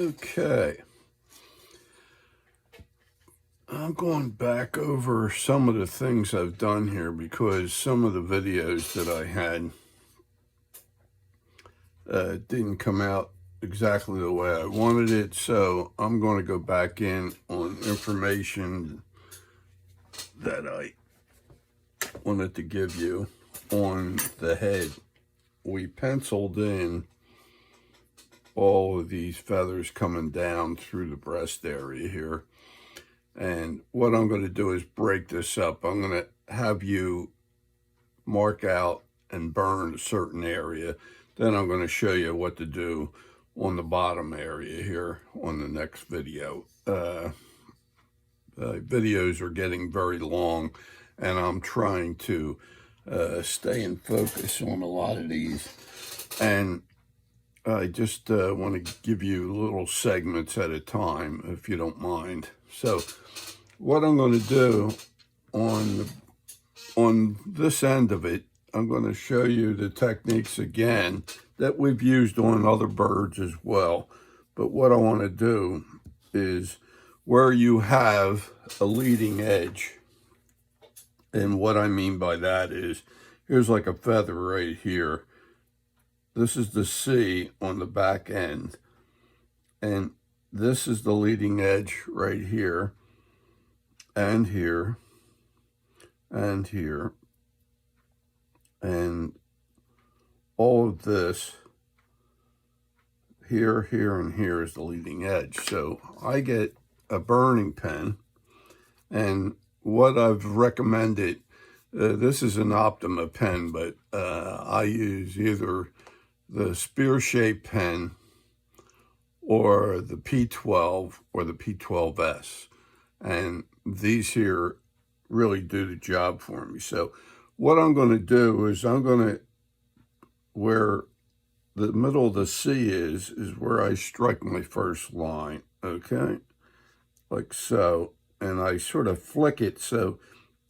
Okay, I'm going back over some of the things I've done here because some of the videos that I had didn't come out exactly the way I wanted it, so I'm going to go back in on information that I wanted to give you on the head. We penciled in all of these feathers coming down through the breast area here. And what I'm going to do is break this up. I'm going to have you mark out and burn a certain area. Then I'm going to show you what to do on the bottom area here on the next video. Videos are getting very long, and I'm trying to stay in focus on a lot of these. And I just want to give you little segments at a time, if you don't mind. So what I'm going to do on this end of it, I'm going to show you the techniques again that we've used on other birds as well. But what I want to do is where you have a leading edge, and what I mean by that is here's like a feather right here. This is the C on the back end, and this is the leading edge right here, and here, and here, and all of this here, here, and here is the leading edge. So I get a burning pen, and what I've recommended, this is an Optima pen, but I use either the spear-shaped pen or the P12 or the P12S. And these here really do the job for me. So what I'm going to do is I'm going to, where the middle of the C is where I strike my first line, okay? Like so. And I sort of flick it so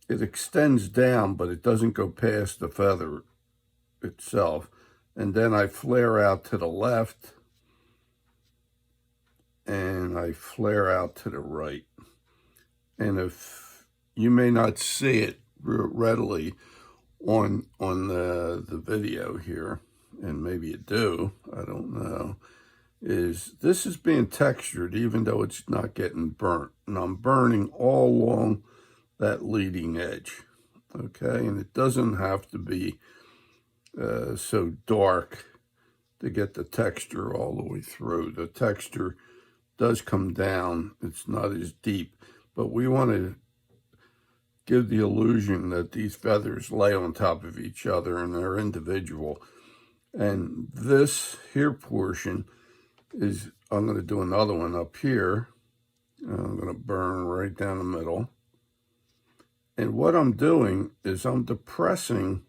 it extends down, but it doesn't go past the feather itself. And then I flare out to the left, and I flare out to the right. And if you may not see it readily on the video here, and maybe you do, I don't know, is this is being textured even though it's not getting burnt. And I'm burning all along that leading edge, okay? And it doesn't have to be so dark to get the texture all the way through. The texture does come down. It's not as deep, but we want to give the illusion that these feathers lay on top of each other and they're individual. And this here portion is, I'm going to do another one up here. I'm going to burn right down the middle. And what I'm doing is I'm depressing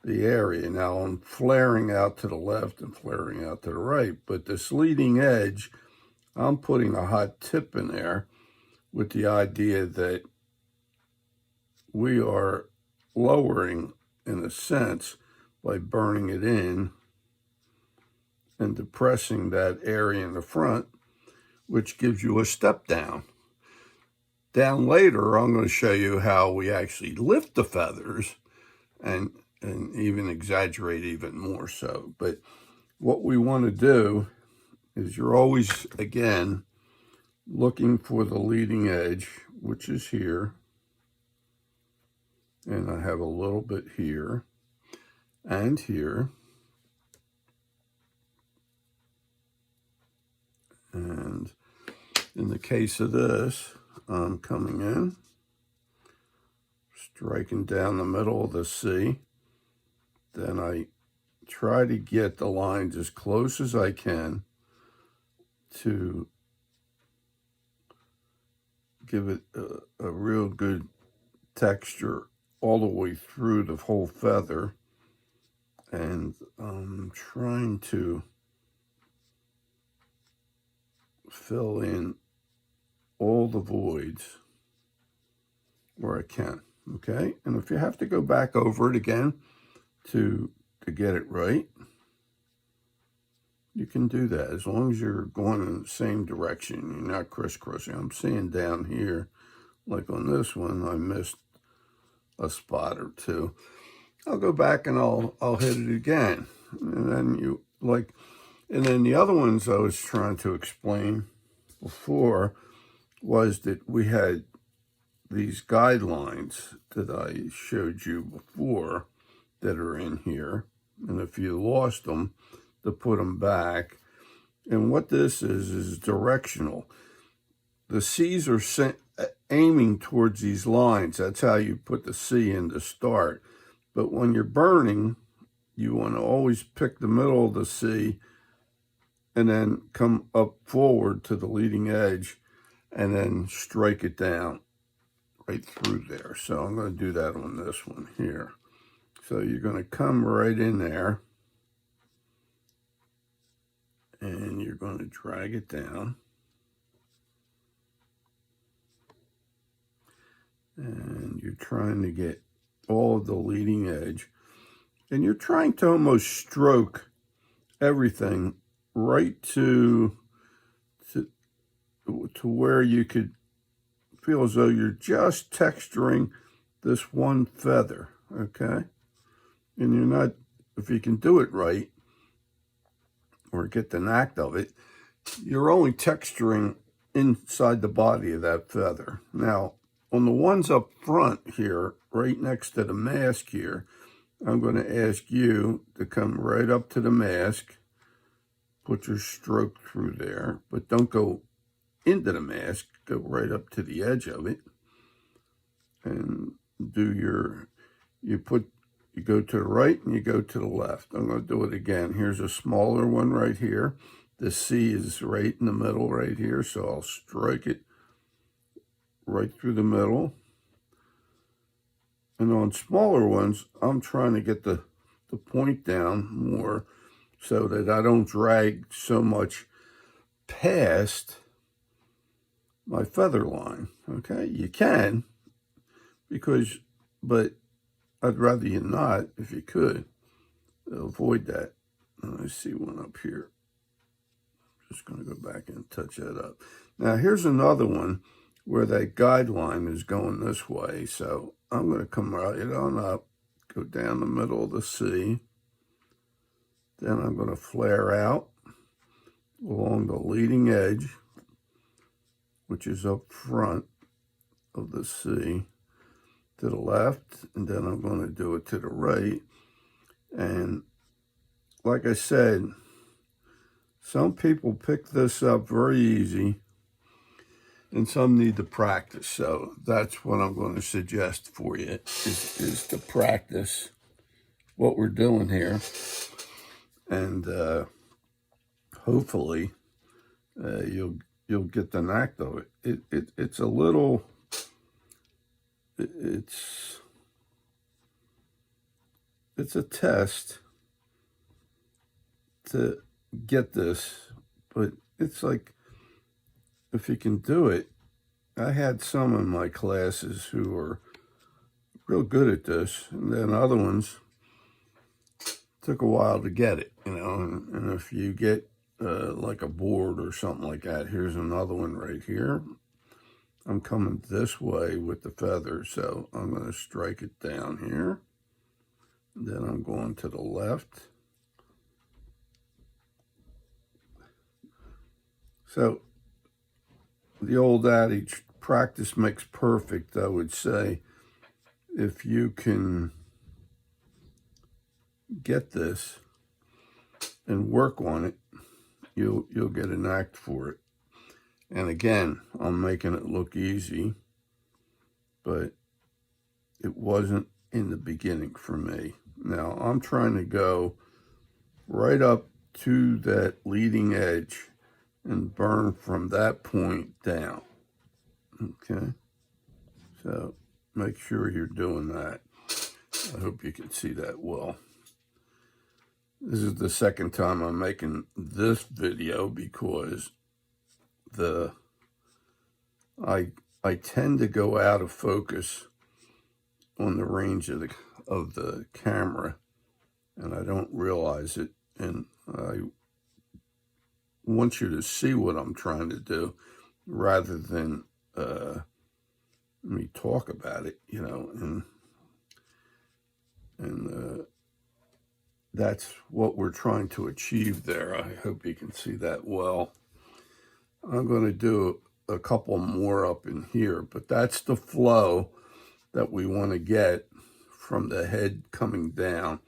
the area. Now I'm flaring out to the left and flaring out to the right, but this leading edge, I'm putting a hot tip in there with the idea that we are lowering, in a sense, by burning it in and depressing that area in the front, which gives you a step down. Down later, I'm going to show you how we actually lift the feathers and even exaggerate even more so. But what we want to do is you're always, again, looking for the leading edge, which is here. And I have a little bit here and here. And in the case of this, I'm coming in, striking down the middle of the C. Then I try to get the lines as close as I can to give it a real good texture all the way through the whole feather. And I'm trying to fill in all the voids where I can, okay? And if you have to go back over it again to get it right, you can do that as long as you're going in the same direction. You're not crisscrossing. I'm seeing down here, like on this one, I missed a spot or two. I'll go back and I'll hit it again. And then and then the other ones I was trying to explain before was that we had these guidelines that I showed you before that are in here. And if you lost them, to put them back. And what this is directional. The C's are aiming towards these lines. That's how you put the C in to start. But when you're burning, you want to always pick the middle of the C and then come up forward to the leading edge and then strike it down right through there. So I'm going to do that on this one here. So you're going to come right in there and you're going to drag it down. And you're trying to get all of the leading edge. And you're trying to almost stroke everything right to where you could feel as though you're just texturing this one feather, okay? And you're not, if you can do it right, or get the knack of it, you're only texturing inside the body of that feather. Now, on the ones up front here, right next to the mask here, I'm going to ask you to come right up to the mask, put your stroke through there, but don't go into the mask, go right up to the edge of it, and do you go to the right and you go to the left. I'm going to do it again. Here's a smaller one right here. The C is right in the middle right here, so I'll strike it right through the middle. And on smaller ones, I'm trying to get the point down more so that I don't drag so much past my feather line. Okay, you can, but I'd rather you not if you could. Avoid that. I see one up here. Just going to go back and touch that up. Now here's another one where that guideline is going this way. So I'm going to come right on up, go down the middle of the C. Then I'm going to flare out along the leading edge, which is up front of the C, to the left, and then I'm going to do it to the right. And like I said, some people pick this up very easy, and some need to practice. So that's what I'm going to suggest for you, is to practice what we're doing here. And hopefully you'll get the knack of it. It's a little, it's a test to get this, but it's like, if you can do it, I had some in my classes who were real good at this, and then other ones took a while to get it, and if you get like a board or something like that, here's another one right here. I'm coming this way with the feather, so I'm going to strike it down here. Then I'm going to the left. So the old adage, practice makes perfect, I would say. If you can get this and work on it, you'll get a knack for it. And again, I'm making it look easy, but it wasn't in the beginning for me. Now I'm trying to go right up to that leading edge and burn from that point down. Okay, so make sure you're doing that. I hope you can see that well. This is the second time I'm making this video because I tend to go out of focus on the range of the camera, and I don't realize it, and I want you to see what I'm trying to do rather than me talk about it, you know, and that's what we're trying to achieve there. I hope you can see that well. I'm going to do a couple more up in here, but that's the flow that we want to get from the head coming down.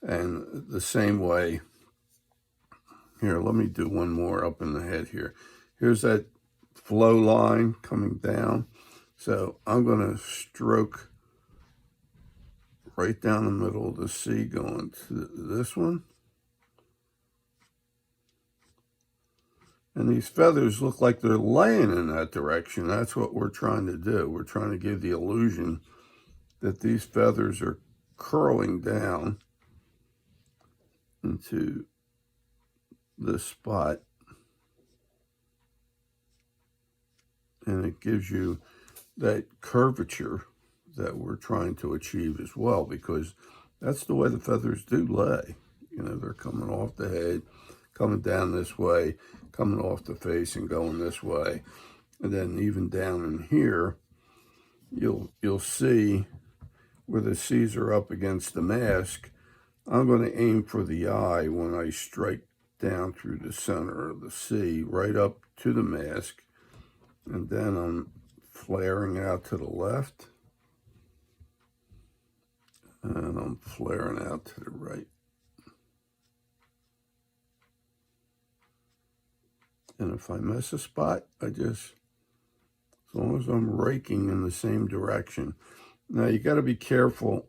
And the same way, here, let me do one more up in the head here. Here's that flow line coming down. So I'm going to stroke right down the middle of the C going to this one. And these feathers look like they're laying in that direction. That's what we're trying to do. We're trying to give the illusion that these feathers are curling down into this spot. And it gives you that curvature that we're trying to achieve as well, because that's the way the feathers do lay. You know, they're coming off the head, coming down this way, coming off the face and going this way. And then even down in here, you'll see where the C's are up against the mask. I'm going to aim for the eye when I strike down through the center of the C, right up to the mask. And then I'm flaring out to the left. And I'm flaring out to the right. And if I miss a spot, as long as I'm raking in the same direction. Now you got to be careful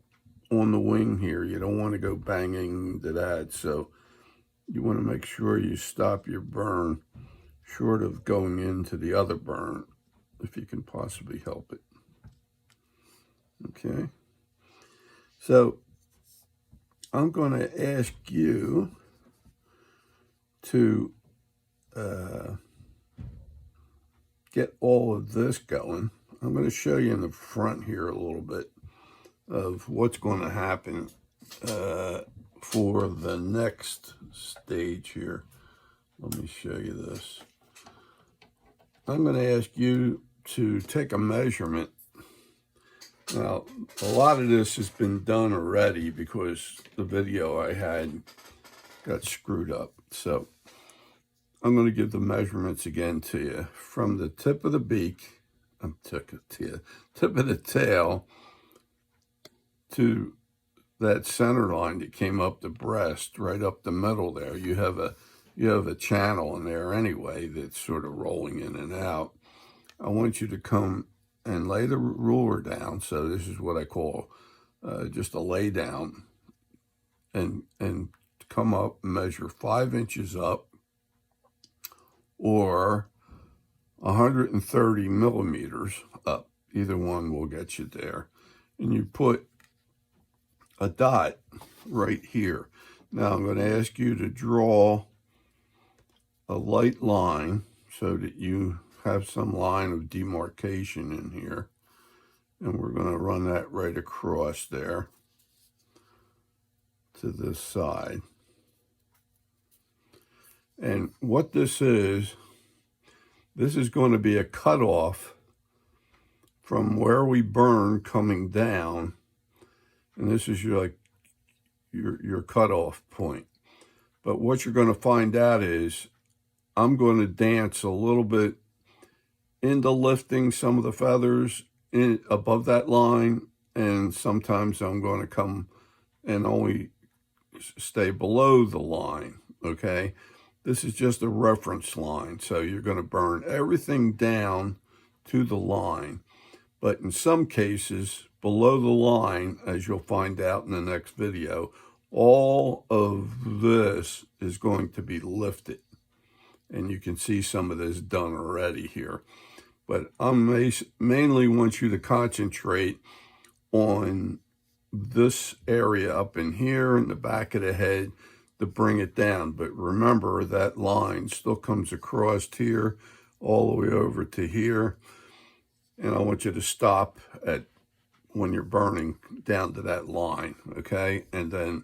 on the wing here. You don't want to go banging into that. So you want to make sure you stop your burn short of going into the other burn, if you can possibly help it. Okay. So I'm going to ask you to get all of this going. I'm going to show you in the front here a little bit of what's going to happen for the next stage here. Let me show you this. I'm going to ask you to take a measurement. Now, a lot of this has been done already because the video I had got screwed up. So I'm going to give the measurements again to you. From the tip of the beak, tip of the tail to that center line that came up the breast, right up the middle there. You have a channel in there anyway that's sort of rolling in and out. I want you to come and lay the ruler down. So this is what I call just a lay down, and come up and measure 5 inches up, or 130 millimeters up. Either one will get you there. And you put a dot right here. Now I'm going to ask you to draw a light line so that you have some line of demarcation in here. And we're going to run that right across there to this side. And what this is going to be a cutoff from where we burn coming down. And this is your cutoff point. But what you're going to find out is I'm going to dance a little bit into lifting some of the feathers in above that line, and sometimes I'm going to come and only stay below the line, okay? This is just a reference line, so you're going to burn everything down to the line. But in some cases, below the line, as you'll find out in the next video, all of this is going to be lifted. And you can see some of this done already here. But I mainly want you to concentrate on this area up in here in the back of the head to bring it down. But remember, that line still comes across here all the way over to here. And I want you to stop at when you're burning down to that line, okay? And then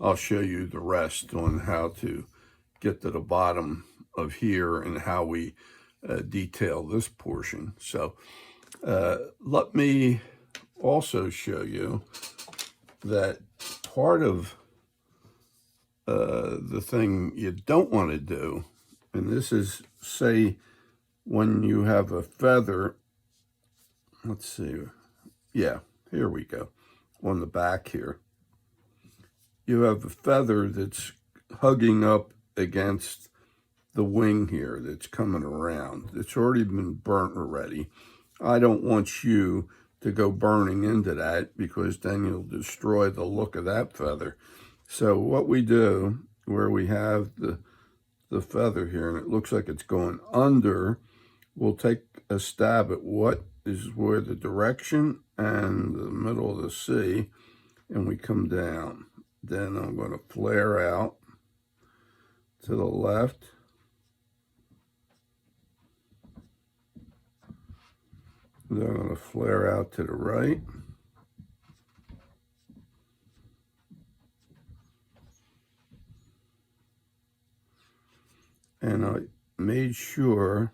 I'll show you the rest on how to get to the bottom of here and how we detail this portion. So let me also show you that part of the thing you don't want to do, and this is, say, when you have a feather, let's see, yeah, here we go, on the back here. You have a feather that's hugging up against the wing here that's coming around. It's already been burnt already. I don't want you to go burning into that, because then you'll destroy the look of that feather. So what we do, where we have the feather here and it looks like it's going under, we'll take a stab at what is where the direction and the middle of the C, and we come down. Then I'm going to flare out to the left. Then I'm going to flare out to the right. And I made sure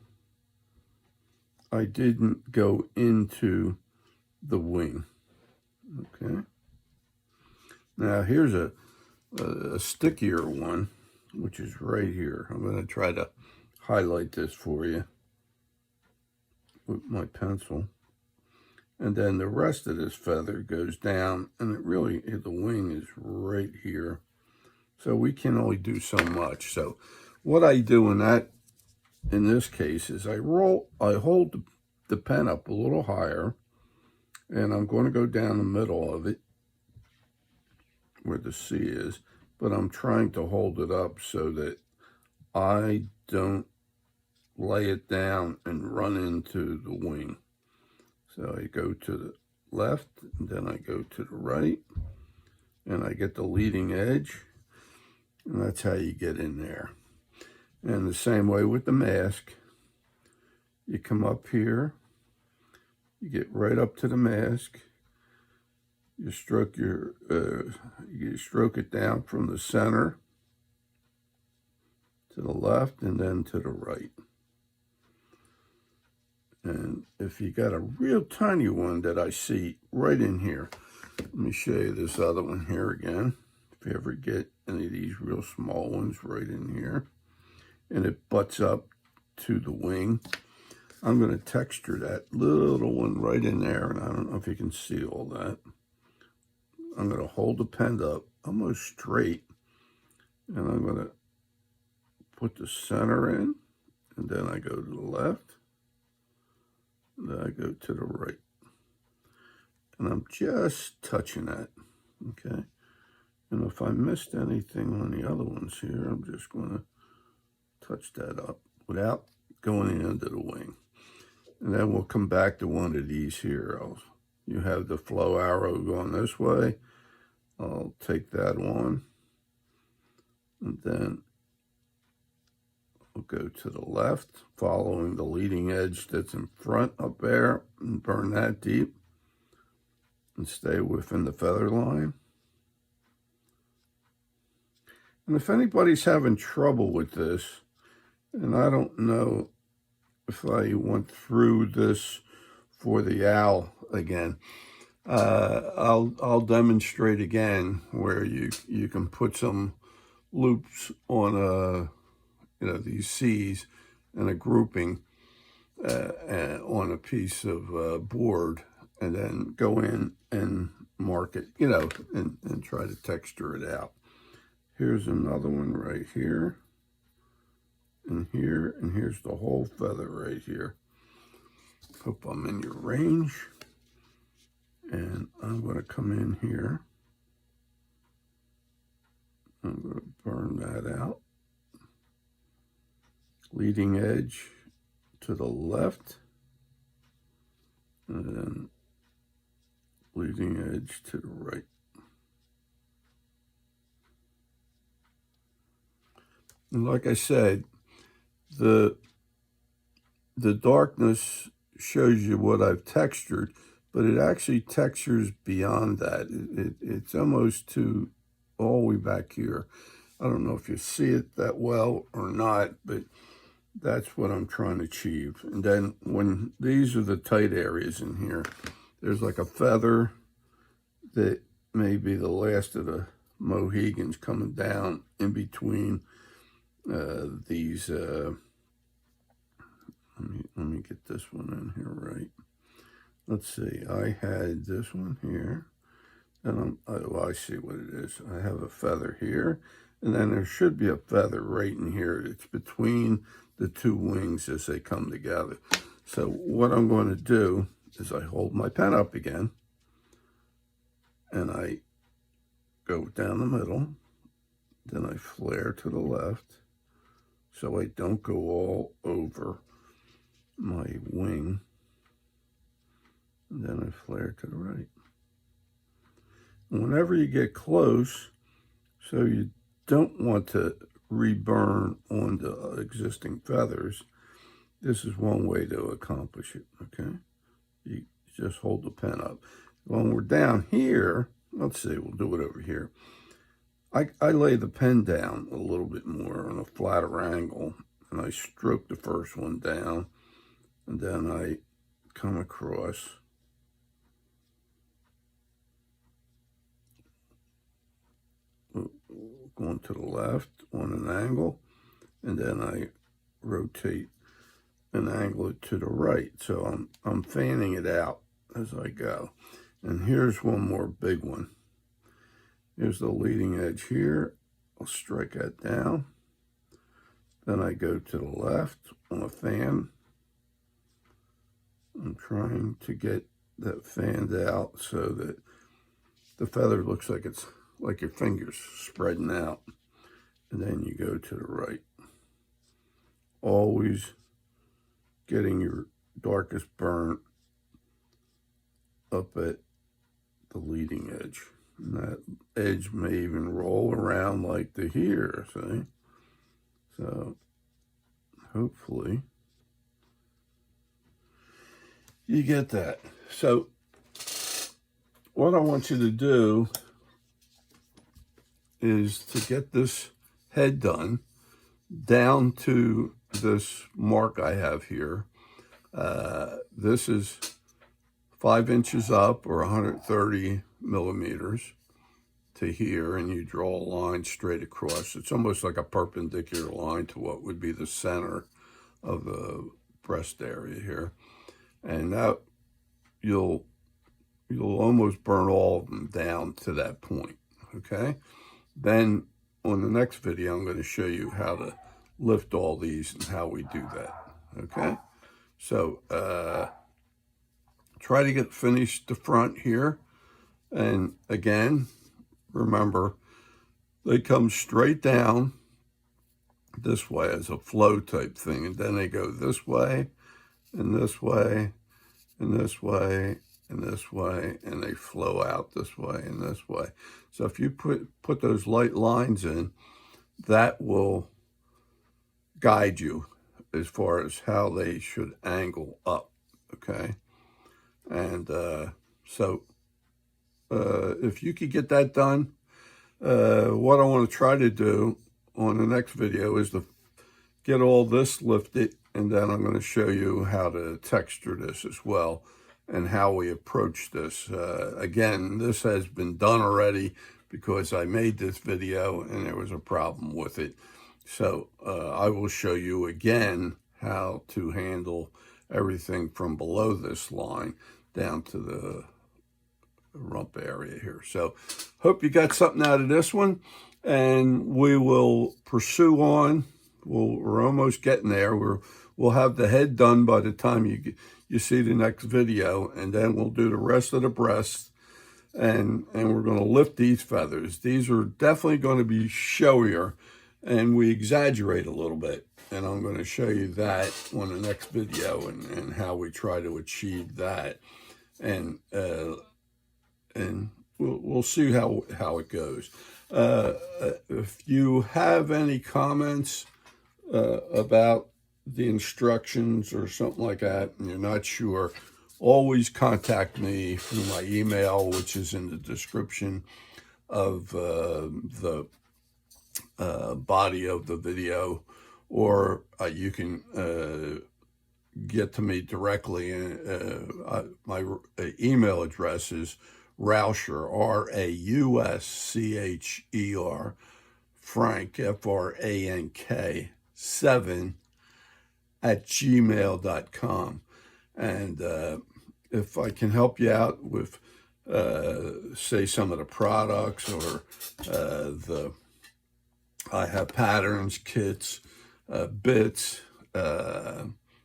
I didn't go into the wing. Okay. Now here's a stickier one, which is right here. I'm going to try to highlight this for you with my pencil. And then the rest of this feather goes down, and it really, the wing is right here. So we can only do so much. So what I do in this case is I hold the pen up a little higher, and I'm going to go down the middle of it where the C is, but I'm trying to hold it up so that I don't lay it down and run into the wing. So I go to the left, and then I go to the right, and I get the leading edge, and that's how you get in there. And the same way with the mask, you come up here, you get right up to the mask, you stroke you stroke it down from the center to the left and then to the right. And if you got a real tiny one that I see right in here, let me show you this other one here again. If you ever get any of these real small ones right in here, and it butts up to the wing, I'm going to texture that little one right in there, and I don't know if you can see all that. I'm going to hold the pen up almost straight, and I'm going to put the center in, and then I go to the left, and then I go to the right. And I'm just touching that, okay? And if I missed anything on the other ones here, I'm just going to touch that up without going into the wing. And then we'll come back to one of these here. You have the flow arrow going this way. I'll take that on, and then I'll go to the left, following the leading edge that's in front up there, and burn that deep, and stay within the feather line. And if anybody's having trouble with this, and I don't know if I went through this for the owl again, I'll demonstrate again where you can put some loops on these C's and a grouping on a piece of board, and then go in and mark it, and try to texture it out. Here's another one right here, and here's the whole feather right here. Hope I'm in your range. And I'm going to come in here. I'm going to burn that out. Leading edge to the left. And then leading edge to the right. And like I said, the darkness shows you what I've textured, but it actually textures beyond that. It's almost to all the way back here. I don't know if you see it that well or not, but that's what I'm trying to achieve. And then when these are the tight areas in here, there's like a feather that may be the last of the Mohegans coming down in between these. Let me get this one in here right. Let's see. I had this one here, and I see what it is. I have a feather here, and then there should be a feather right in here. It's between the two wings as they come together. So what I'm going to do is I hold my pen up again, and I go down the middle, then I flare to the left, so I don't go all over my wing, and then I flare to the right. And whenever you get close, so you don't want to reburn on the existing feathers, this is one way to accomplish it, okay? You just hold the pen up. When we're down here, let's see, we'll do it over here. I lay the pen down a little bit more on a flatter angle, and I stroke the first one down, and then I come across going to the left on an angle, and then I rotate and angle it to the right. So I'm fanning it out as I go. And here's one more big one. Here's the leading edge here. I'll strike that down. Then I go to the left on a fan. I'm trying to get that fanned out so that the feather looks like it's like your fingers spreading out. And then you go to the right. Always getting your darkest burn up at the leading edge. And that edge may even roll around like the here, see? So hopefully you get that. So what I want you to do is to get this head done down to this mark I have here. This is 5 inches up, or 130 millimeters to here, and you draw a line straight across. It's almost like a perpendicular line to what would be the center of the breast area here. And that you'll almost burn all of them down to that point, okay? Then on the next video, I'm going to show you how to lift all these and how we do that, okay? So try to get finished the front here. And again, remember, they come straight down this way as a flow type thing. And then they go this way, and this way, and this way, and this way, and they flow out this way and this way. So if you put those light lines in, that will guide you as far as how they should angle up, okay? And so if you could get that done, what I want to try to do on the next video is to get all this lifted, and then I'm going to show you how to texture this as well and how we approach this. Again, this has been done already because I made this video and there was a problem with it. So I will show you again how to handle everything from below this line down to the rump area here. So hope you got something out of this one, and we will pursue on. We're almost getting there. We'll have the head done by the time you see the next video, and then we'll do the rest of the breast, and we're going to lift these feathers. These are definitely going to be showier, and we exaggerate a little bit, and I'm going to show you that on the next video and how we try to achieve that, and we'll see how it goes. If you have any comments about the instructions or something like that, and you're not sure, always contact me through my email, which is in the description of the body of the video, or you can get to me directly. My email address is Rauscher, Rauscher, Frank, Frank, 7 @gmail.com. And if I can help you out with, say, some of the products, or I have patterns, kits, bits,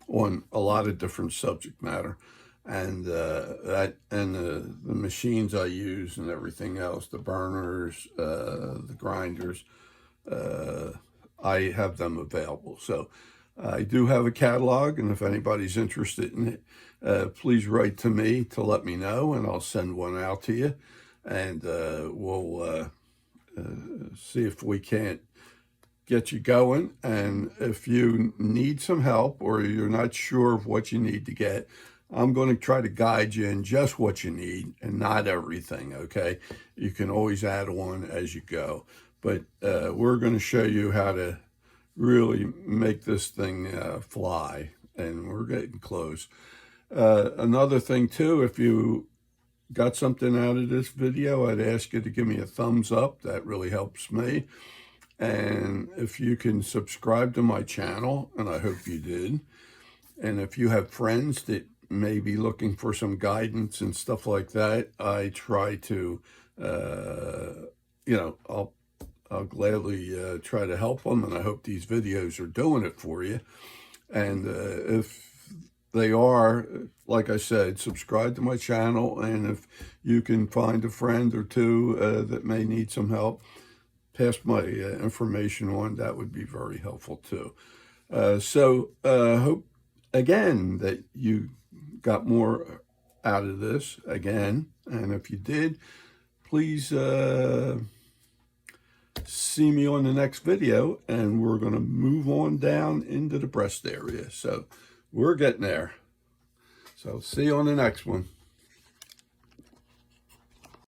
on a lot of different subject matter, and the machines I use and everything else, the burners, the grinders, I have them available. So I do have a catalog, and if anybody's interested in it, please write to me to let me know, and I'll send one out to you, and we'll see if we can't get you going. And if you need some help, or you're not sure of what you need to get, I'm going to try to guide you in just what you need and not everything, okay? You can always add on as you go. But we're going to show you how to really make this thing fly, and we're getting close. Another thing too, if you got something out of this video, I'd ask you to give me a thumbs up. That really helps me. And if you can subscribe to my channel, and I hope you did, and if you have friends that may be looking for some guidance and stuff like that, I try to, I'll gladly try to help them, and I hope these videos are doing it for you. And if they are, like I said, subscribe to my channel, and if you can find a friend or two that may need some help, pass my information on. That would be very helpful too. So hope again that you got more out of this again, and if you did, please see me on the next video, and we're going to move on down into the breast area. So we're getting there. So see you on the next one.